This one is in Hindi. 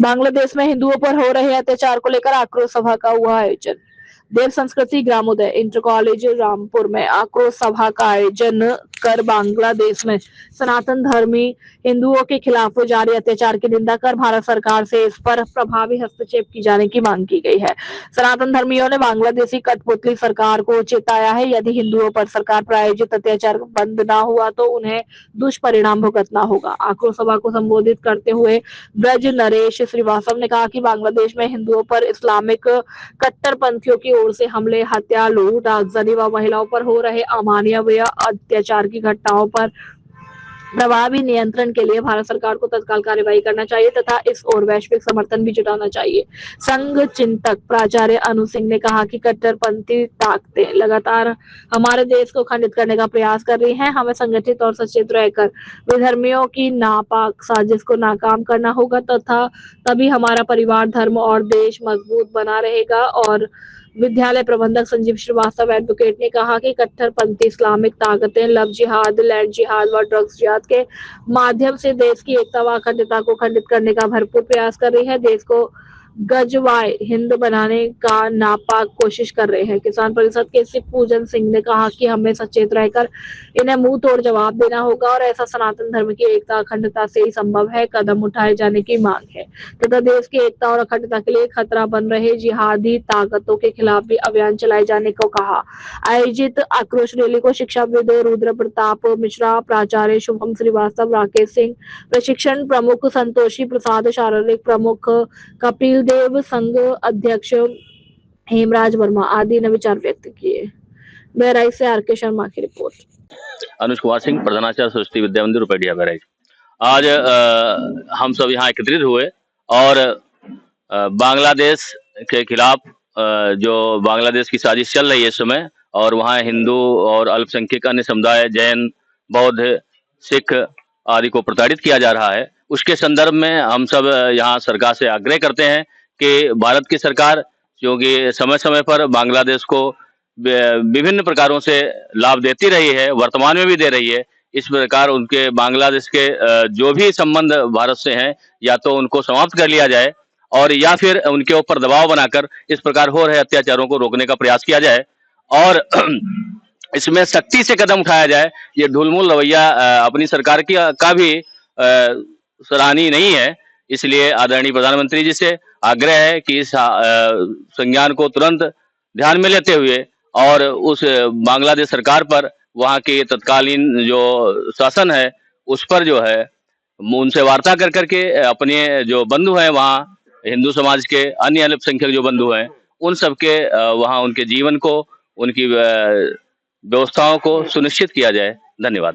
बांग्लादेश में हिंदुओं पर हो रहे अत्याचार को लेकर आक्रोश सभा का हुआ आयोजन। देव संस्कृति ग्रामोदय इंटर कॉलेज रामपुर में आक्रोश सभा का आयोजन कर बांग्लादेश में सनातन धर्मी हिंदुओं के खिलाफ जारी अत्याचार की निंदा कर भारत सरकार से इस पर प्रभावी हस्तक्षेप की जाने की मांग की गई है। सनातन धर्मियों ने बांग्लादेशी कठपुतली सरकार को चेताया है, यदि हिंदुओं पर सरकार प्रायोजित अत्याचार बंद न हुआ तो उन्हें दुष्परिणाम भुगतना होगा। आक्रोश सभा को संबोधित करते हुए ब्रज नरेश श्रीवास्तव ने कहा कि बांग्लादेश में हिंदुओं पर इस्लामिक कट्टरपंथियों की ओर से हमले, हत्या, लूट, आगजनी व महिलाओं पर हो रहे अमानवीय अत्याचार की घटनाओं पर प्रभावी नियंत्रण के लिए भारत सरकार को तत्काल कार्यवाही करना चाहिए तथा इस ओर वैश्विक समर्थन भी जुटाना चाहिए। संघ चिंतक प्राचार्य अनु सिंह ने कहा कि कट्टरपंथी ताकतें लगातार हमारे देश को खंडित करने का प्रयास कर रही हैं। हमें संगठित और सचेत रहकर विधर्मियों की नापाक साजिश को नाकाम करना होगा तथा तभी हमारा परिवार, धर्म और देश मजबूत बना रहेगा। और विद्यालय प्रबंधक संजीव श्रीवास्तव एडवोकेट ने कहा कि कट्टरपंथी इस्लामिक ताकतें लव जिहाद, लैंड जिहाद व ड्रग्स जिहाद के माध्यम से देश की एकता व अखंडता को खंडित करने का भरपूर प्रयास कर रही है। देश को गजवाए हिंद बनाने का नापाक कोशिश कर रहे हैं। किसान परिषद के शिव पूजन सिंह ने कहा कि हमें सचेत रहकर इन्हें मुंह तोड़ जवाब देना होगा और ऐसा सनातन धर्म की एकता अखंडता से ही संभव है। कदम उठाए जाने की मांग है तथा देश की एकता और अखंडता के लिए खतरा बन रहे जिहादी ताकतों के खिलाफ भी अभियान चलाए जाने को कहा। आयोजित आक्रोश रैली को शिक्षाविद रुद्र प्रताप मिश्रा, प्राचार्य शुभम श्रीवास्तव, राकेश सिंह, प्रशिक्षण प्रमुख संतोषी प्रसाद, शारीरिक प्रमुख कपिल देव, संघ अध्यक्ष हेमराज वर्मा आदि ने विचार व्यक्त किए। बहराइच से आर.के. शर्मा की रिपोर्ट। अनुज कुमार सिंह, प्रधानाचार्य सरस्वती विद्या मंदिर रुपैडिया बहराइच। आज हम सब यहाँ एकत्रित हुए और बांग्लादेश के खिलाफ जो बांग्लादेश की साजिश चल रही है इस समय, और वहाँ हिंदू और अल्पसंख्यक अन्य समुदाय, जैन, बौद्ध, सिख आदि को प्रताड़ित किया जा रहा है, उसके संदर्भ में हम सब यहाँ सरकार से आग्रह करते हैं कि भारत की सरकार, क्योंकि समय समय पर बांग्लादेश को विभिन्न प्रकारों से लाभ देती रही है, वर्तमान में भी दे रही है, इस प्रकार उनके बांग्लादेश के जो भी संबंध भारत से हैं या तो उनको समाप्त कर लिया जाए और या फिर उनके ऊपर दबाव बनाकर इस प्रकार हो रहे अत्याचारों को रोकने का प्रयास किया जाए और इसमें सख्ती से कदम उठाया जाए। ये ढुलमुल रवैया अपनी सरकार की का भी सराहनीय नहीं है। इसलिए आदरणीय प्रधानमंत्री जी से आग्रह है कि इस संज्ञान को तुरंत ध्यान में लेते हुए और उस बांग्लादेश सरकार पर वहाँ के तत्कालीन जो शासन है उस पर जो है उनसे वार्ता कर करके अपने जो बंधु हैं वहाँ हिंदू समाज के अन्य अल्पसंख्यक जो बंधु हैं उन सबके वहाँ उनके जीवन को, उनकी व्यवस्थाओं को सुनिश्चित किया जाए। धन्यवाद।